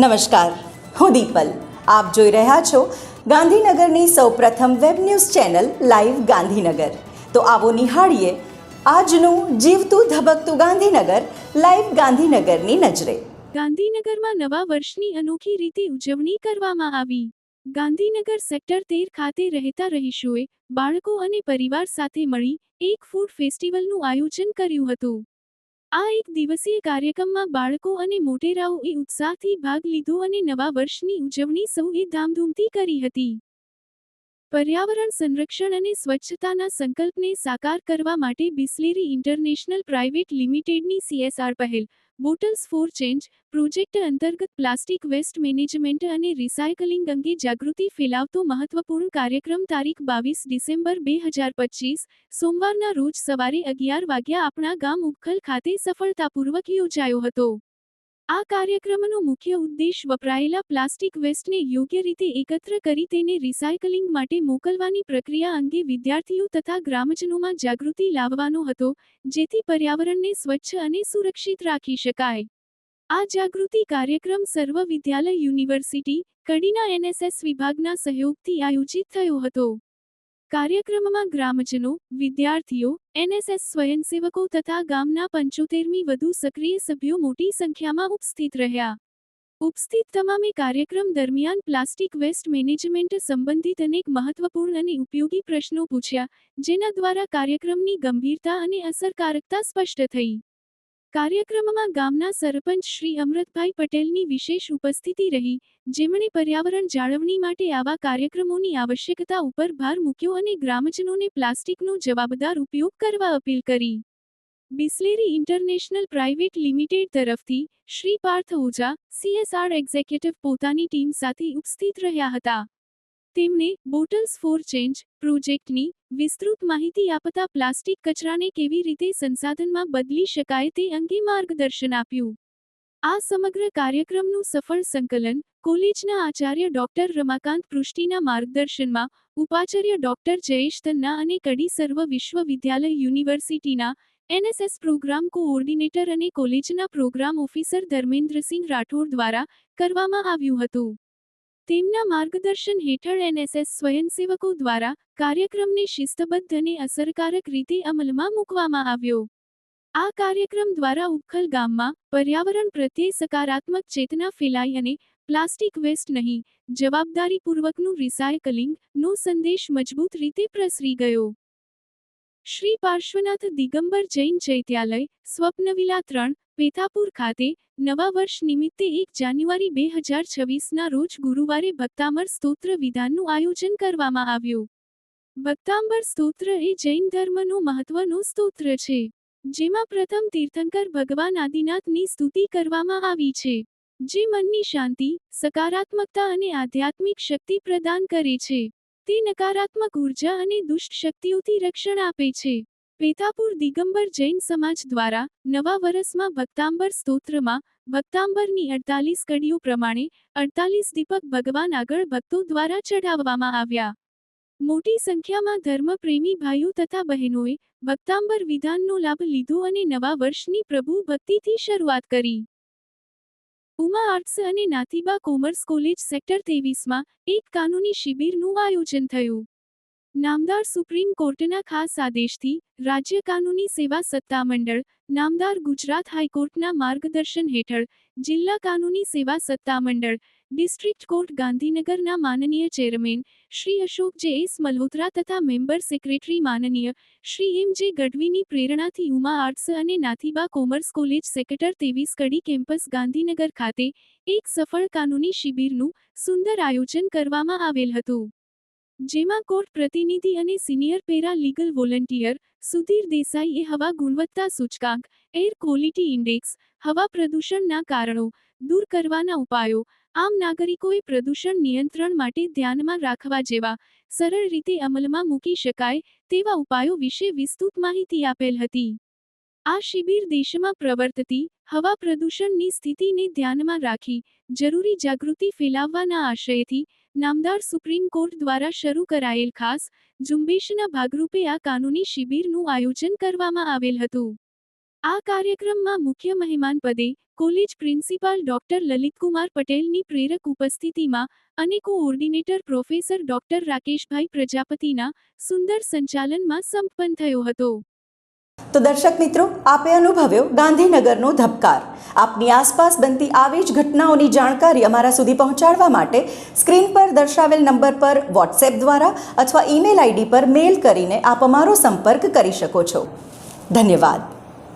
નમસ્કાર, હું દીપલ. આપ જોઈ રહ્યા છો ગાંધીનગરની સૌપ્રથમ web news channel live Gandhinagar. તો આવો નિહાળીએ આજનું જીવતું ધબકતું ગાંધીનગર લાઈવ ગાંધીનગરની નજરે. ગાંધીનગરમાં નવા વર્ષની અનોખી રીતે ઉજવણી કરવામાં આવી. ગાંધીનગર સેક્ટર 13 ખાતે રહેતા રહીશોએ બાળકો અને પરિવાર સાથે મળી એક ફૂડ ફેસ્ટિવલનું આયોજન કર્યું હતું. આ એક દિવસીય કાર્યક્રમમાં બાળકો અને મોટેરાઓએ ઉત્સાહથી ભાગ લીધો અને નવા વર્ષની ઉજવણી સૌએ ધામધૂમથી કરી હતી. પર્યાવરણ સંરક્ષણ અને સ્વચ્છતાના સંકલ્પને સાકાર કરવા માટે બિસ્લેરી ઇન્ટરનેશનલ પ્રાઇવેટ લિમિટેડની CSR પહેલ બોટલ્સ ફોર ચેન્જ પ્રોજેક્ટ અંતર્ગત પ્લાસ્ટિક વેસ્ટ મેનેજમેન્ટ અને રિસાયકલિંગ અંગે જાગૃતિ ફેલાવતો મહત્વપૂર્ણ કાર્યક્રમ તારીખ 22 ડિસેમ્બર 2025 સોમવારના રોજ સવારે 11 વાગ્યા આપણા ગામ ઉપખલ ખાતે સફળતાપૂર્વક યોજાયો હતો. આ કાર્યક્રમનો મુખ્ય ઉદ્દેશ વપરાયેલા પ્લાસ્ટિક વેસ્ટને યોગ્ય રીતે એકત્ર કરી તેને રિસાયકલિંગ માટે મોકલવાની પ્રક્રિયા અંગે વિદ્યાર્થીઓ તથા ગ્રામજનોમાં જાગૃતિ લાવવાનો હતો, જેથી પર્યાવરણને સ્વચ્છ અને સુરક્ષિત રાખી શકાય. આ જાગૃતિ કાર્યક્રમ સર્વ વિદ્યાલય યુનિવર્સિટી, કડીના NSS વિભાગના સહયોગથી આયોજિત થયો હતો. કાર્યક્રમમાં ગ્રામજનો, વિદ્યાર્થીઓ, NSS સ્વયંસેવકો તથા ગામના 75મી વધુ સક્રિય સભ્યો મોટી સંખ્યામાં ઉપસ્થિત રહ્યા. ઉપસ્થિત તમામે કાર્યક્રમ દરમિયાન પ્લાસ્ટિક વેસ્ટ મેનેજમેન્ટ સંબંધિત અનેક મહત્વપૂર્ણ અને ઉપયોગી પ્રશ્નો પૂછ્યા, જેના દ્વારા કાર્યક્રમની ગંભીરતા અને અસરકારકતા સ્પષ્ટ થઈ. કાર્યક્રમમાં ગામના સરપંચ શ્રી અમૃતભાઈ પટેલની વિશેષ ઉપસ્થિતિ રહી, જેમણે પર્યાવરણ જાળવણી માટે આવા કાર્યક્રમોની આવશ્યકતા ઉપર ભાર મૂક્યો અને ગ્રામજનોને પ્લાસ્ટિકનો જવાબદાર ઉપયોગ કરવા અપીલ કરી. બિસ્લેરી ઇન્ટરનેશનલ પ્રાઇવેટ લિમિટેડ તરફથી શ્રી પાર્થ ઓઝા, CSR એક્ઝિક્યુટિવ પોતાની ટીમ સાથે ઉપસ્થિત રહ્યા હતા. તેમણે બોટલ્સ ફોર ચેન્જ પ્રોજેક્ટની વિસ્તૃત માહિતી આપતા પ્લાસ્ટિક કચરાને કેવી રીતે સંસાધનમાં બદલી શકાય તે અંગે માર્ગદર્શન આપ્યું. આ સમગ્ર કાર્યક્રમનું સફળ સંકલન કોલેજના આચાર્ય ડોક્ટર રમાકાંત પૃષ્ટિના માર્ગદર્શનમાં ઉપાચાર્ય ડોક્ટર જયેશ તન્ના અને કડી સર્વ વિશ્વવિદ્યાલય યુનિવર્સિટીના NSS પ્રોગ્રામ કોઓર્ડિનેટર અને કોલેજના પ્રોગ્રામ ઓફિસર ધર્મેન્દ્રસિંહ રાઠોડ દ્વારા કરવામાં આવ્યું હતું. તેમના માર્ગદર્શન હેઠળ NSS સ્વયંસેવકો દ્વારા કાર્યક્રમને શિસ્તબદ્ધ અને અસરકારક રીતે અમલમાં મૂકવામાં આવ્યો. આ કાર્યક્રમ દ્વારા ઉપખલ ગામમાં પર્યાવરણ પ્રત્યે સકારાત્મક ચેતના ફેલાઈ અને પ્લાસ્ટિક વેસ્ટ નહીં, જવાબદારીપૂર્વકનું રિસાયકલિંગનો સંદેશ મજબૂત રીતે પ્રસરી ગયો. શ્રી પાર્શ્વનાથ દિગંબર જૈન ચૈત્યાલય, સ્વપ્નવિલા 3, પેથાપુર ખાતે નવા વર્ષ નિમિત્તે 1 જાન્યુઆરી 2026ના રોજ ગુરુવારે ભક્તામર સ્તોત્ર વિધાનનું આયોજન કરવામાં આવ્યું. ભક્તાંબર સ્તોત્ર એ જૈન ધર્મનો મહત્વનો સ્તોત્ર છે, જેમાં પ્રથમ તીર્થંકર ભગવાન આદિનાથની સ્તુતિ કરવામાં આવી છે, જે મનની શાંતિ, સકારાત્મકતા અને આધ્યાત્મિક શક્તિ પ્રદાન કરે છે. તે નકારાત્મક ઉર્જા અને દુષ્ટ શક્તિઓથી રક્ષણ આપે છે. પેથાપુર દિગંબર જૈન સમાજ દ્વારા નવા વર્ષમાં ભક્તાંબર સ્તોત્રમાં ભક્તાંબરની 48 કડીઓ પ્રમાણે 48 દીપક ભગવાન આગળ ભક્તો દ્વારા ચઢાવવામાં આવ્યા. મોટી સંખ્યામાં ધર્મપ્રેમી ભાઈઓ તથા બહેનોએ ભક્તાંબર વિધાનનો લાભ લીધો અને નવા વર્ષની પ્રભુ ભક્તિથી શરૂઆત કરી. ઉમા આર્ટ્સ અને નાથીબા કોમર્સ કોલેજ સેક્ટર 23માં એક કાનૂની શિબિરનું આયોજન થયું. નામદાર સુપ્રીમ કોર્ટના ખાસ આદેશથી રાજ્ય કાનૂની સેવા સત્તામંડળ, નામદાર ગુજરાત હાઈકોર્ટના માર્ગદર્શન હેઠળ જિલ્લા કાનૂની સેવા સત્તામંડળ, ડિસ્ટ્રિક્ટ કોર્ટ ગાંધીનગરના માનનીય ચેરમેન શ્રી અશોક J.S. મલ્હોત્રા તથા મેમ્બર સેક્રેટરી માનનીય શ્રી M.J. ગઢવીની પ્રેરણાથી ઉમા આર્ટ્સ અને નાથીબા કોમર્સ કોલેજ સેક્ટર 23 કડી કેમ્પસ ગાંધીનગર ખાતે એક સફળ કાનૂની શિબિરનું સુંદર આયોજન કરવામાં આવેલ હતું. જેમાં કોર્ટ પ્રતિનિધિ અને senior para legal volunteer Sudhir દેસાઈએ હવા ગુણવત્તા સૂચકાંક, એર ક્વોલિટી ઇન્ડેક્સ, હવા પ્રદૂષણના કારણો દૂર કરવાના ઉપાયો, આમ નાગરિકોએ પ્રદૂષણ નિયંત્રણ માટે ધ્યાનમાં રાખવા જેવા સરળ રીતે અમલમાં મૂકી શકાય તેવા ઉપાયો વિશે વિસ્તૃત માહિતી આપેલ હતી. આ શિબિર દેશમાં પ્રવર્તતી હવા પ્રદૂષણની સ્થિતિને ધ્યાનમાં રાખી જરૂરી જાગૃતિ ફેલાવવાના આશયથી નામદાર સુપ્રીમ કોર્ટ દ્વારા શરૂ કરાયેલ ખાસ ઝુંબેશના ભાગરૂપે આ કાનૂની શિબિરનું આયોજન કરવામાં આવેલ હતું. આ કાર્યક્રમમાં મુખ્ય મહેમાન પદે કોલેજ પ્રિન્સિપાલ ડોક્ટર લલિતકુમાર પટેલની પ્રેરક ઉપસ્થિતિમાં અને કોઓર્ડિનેટર પ્રોફેસર ડોક્ટર રાકેશભાઈ પ્રજાપતિના સુંદર સંચાલનમાં સંપન્ન થયો હતો. તો દર્શક મિત્રો, આપે અનુભવ્યો ગાંધીનગરનો ધબકાર. આપની આસપાસ બનતી આવી જ ઘટનાઓની જાણકારી અમારા સુધી પહોંચાડવા માટે સ્ક્રીન પર દર્શાવેલ નંબર પર વોટ્સએપ દ્વારા અથવા ઈમેલ આઈડી પર મેલ કરીને આપ અમારો સંપર્ક કરી શકો છો. ધન્યવાદ.